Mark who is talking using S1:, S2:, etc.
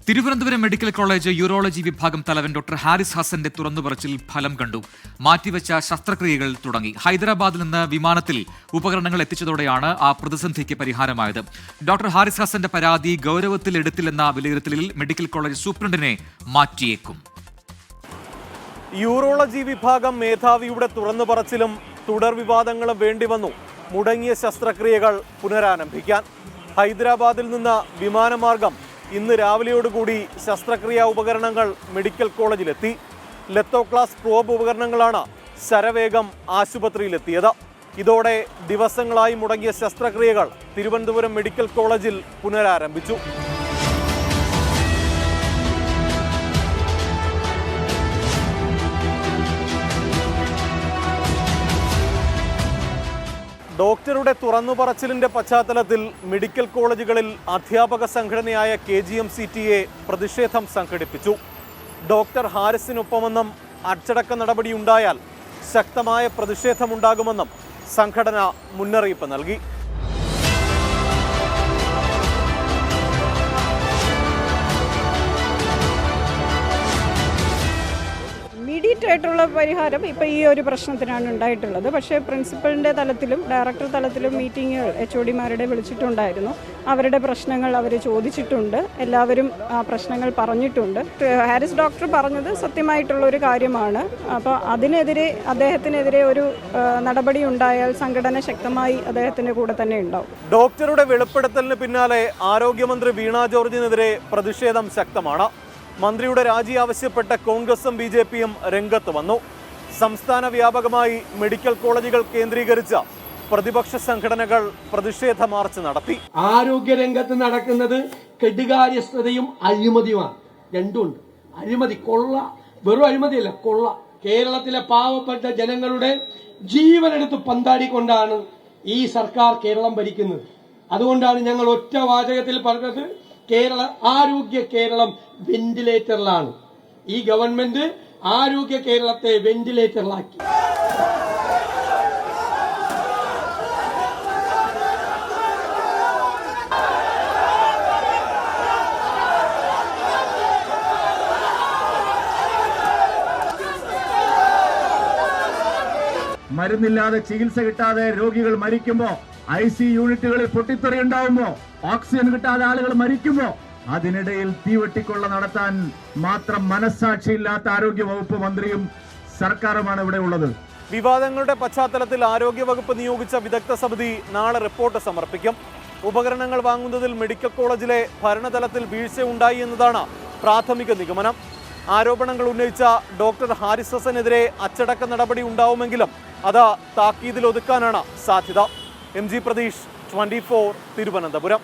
S1: Thiruvananthapuram medical college urology വിഭാഗം തലവൻ doctor Haris ഹസന്റെ തുറന്നുപറച്ചിൽ ഫലം കണ്ടു. മാറ്റിവെച്ച ശസ്ത്രക്രിയകൾ തുടങ്ങി. ഹൈദരാബാദിൽ നിന്ന് വിമാനത്തിൽ ഉപകരണങ്ങൾ എത്തിച്ചതോടെയാണ് ആ പ്രതിസന്ധിക്ക് പരിഹാരമായത്. ഡോക്ടർ ഹാരിസ് ഹസന്റെ പരാതി ഗൗരവത്തിൽ എടുത്തില്ലെന്ന വിലയിരുത്തലിൽ മെഡിക്കൽ കോളേജ് സൂപ്രണ്ടിനെ മാറ്റിയേക്കും.
S2: യൂറോളജി വിഭാഗം മേധാവിയുടെ തുറന്നുപറച്ചിലും തുടർ വിവാദങ്ങളും വേണ്ടിവന്നു മുടങ്ങിയ ശസ്ത്രക്രിയകൾ പുനരാരംഭിക്കാൻ. ഹൈദരാബാദിൽ നിന്ന് വിമാനമാർഗം ഇന്ന് രാവിലെയോടുകൂടി ശസ്ത്രക്രിയാ ഉപകരണങ്ങൾ മെഡിക്കൽ കോളേജിലെത്തി. ലെത്തോ ക്ലാസ് പ്രോബ് ഉപകരണങ്ങളാണ് ശരവേഗം ആശുപത്രിയിലെത്തിയത്. ഇതോടെ ദിവസങ്ങളായി മുടങ്ങിയ ശസ്ത്രക്രിയകൾ തിരുവനന്തപുരം മെഡിക്കൽ കോളേജിൽ പുനരാരംഭിച്ചു. ഡോക്ടറുടെ തുറന്നുപറച്ചിലിന്റെ പശ്ചാത്തലത്തിൽ മെഡിക്കൽ കോളേജുകളിൽ അധ്യാപക സംഘടനയായ KGM-CTA പ്രതിഷേധം സംഘടിപ്പിച്ചു. ഡോക്ടർ ഹാരിസിനൊപ്പമെന്നും അച്ചടക്ക നടപടിയുണ്ടായാൽ ശക്തമായ പ്രതിഷേധമുണ്ടാകുമെന്നും സംഘടന മുന്നറിയിപ്പ് നൽകി.
S3: ഇമ്മീഡിയറ്റ് ആയിട്ടുള്ള പരിഹാരം ഇപ്പോൾ ഈ ഒരു പ്രശ്നത്തിനാണ് ഉണ്ടായിട്ടുള്ളത്. പക്ഷേ പ്രിൻസിപ്പലിൻ്റെ തലത്തിലും ഡയറക്ടർ തലത്തിലും മീറ്റിങ്ങുകൾ HOD-മാരുടെ വിളിച്ചിട്ടുണ്ടായിരുന്നു. അവരുടെ പ്രശ്നങ്ങൾ അവർ ചോദിച്ചിട്ടുണ്ട്. എല്ലാവരും ആ പ്രശ്നങ്ങൾ പറഞ്ഞിട്ടുണ്ട്. ഹാരിസ് ഡോക്ടർ പറഞ്ഞത് സത്യമായിട്ടുള്ളൊരു കാര്യമാണ്. അപ്പോൾ അദ്ദേഹത്തിനെതിരെ ഒരു നടപടി ഉണ്ടായാൽ സംഘടന ശക്തമായി അദ്ദേഹത്തിൻ്റെ കൂടെ തന്നെ ഉണ്ടാവും.
S2: ഡോക്ടറുടെ വെളിപ്പെടുത്തലിന് പിന്നാലെ ആരോഗ്യമന്ത്രി വീണ ജോർജിനെതിരെ പ്രതിഷേധം ശക്തമാണ്. മന്ത്രിയുടെ രാജി ആവശ്യപ്പെട്ട കോൺഗ്രസും BJP-യും രംഗത്ത് വന്നു. സംസ്ഥാന വ്യാപകമായി മെഡിക്കൽ കോളേജുകൾ കേന്ദ്രീകരിച്ച പ്രതിപക്ഷ സംഘടനകൾ പ്രതിഷേധ മാർച്ച് നടത്തി.
S4: ആരോഗ്യരംഗത്ത് നടക്കുന്നത് കെടുകാര്യസ്ഥതയും അഴിമതിയുമാണ്. രണ്ടുമുണ്ട്. അഴിമതി, കൊള്ള, വെറും അഴിമതിയല്ല, കൊള്ള. കേരളത്തിലെ പാവപ്പെട്ട ജനങ്ങളുടെ ജീവനെടുത്ത് പന്താടിക്കൊണ്ടാണ് ഈ സർക്കാർ കേരളം ഭരിക്കുന്നത്. അതുകൊണ്ടാണ് ഞങ്ങൾ ഒറ്റ വാചകത്തിൽ പറഞ്ഞത്, ആരോഗ്യ കേരളം വെന്റിലേറ്ററിലാണ്. ഈ ഗവൺമെന്റ് ആരോഗ്യ കേരളത്തെ വെന്റിലേറ്ററിലാക്കി.
S5: മരുന്നില്ലാതെ ചികിത്സ കിട്ടാതെ രോഗികൾ മരിക്കുമ്പോ, IC യൂണിറ്റുകളിൽ പൊട്ടിത്തെറിയുണ്ടാവുമ്പോ, ഓക്സിജൻ കിട്ടാതെ ആളുകൾ മരിക്കുമ്പോ, അതിനിടയിൽ തീവെട്ടിക്കൊള്ള നടത്താൻ മാത്രം മനസ്സാക്ഷിയില്ലാത്ത ആരോഗ്യവകുപ്പ് മന്ത്രിയും സർക്കാരുമാണ് ഇവിടെ ഉള്ളത്.
S2: വിവാദങ്ങളുടെ പശ്ചാത്തലത്തിൽ ആരോഗ്യവകുപ്പ് നിയോഗിച്ച വിദഗ്ധ സമിതി നാളെ റിപ്പോർട്ട് സമർപ്പിക്കും. ഉപകരണങ്ങൾ വാങ്ങുന്നതിൽ മെഡിക്കൽ കോളേജിലെ ഭരണതലത്തിൽ വീഴ്ചയുണ്ടായി എന്നതാണ് പ്രാഥമിക നിഗമനം. ആരോപണങ്ങൾ ഉന്നയിച്ച ഡോക്ടർ ഹാരിസ് ഹസനെതിരെ അച്ചടക്ക നടപടി ഉണ്ടാവുമെങ്കിലും അത് താക്കീതിൽ ഒതുക്കാനാണ് സാധ്യത. MG പ്രതീഷ്, 24, തിരുവനന്തപുരം.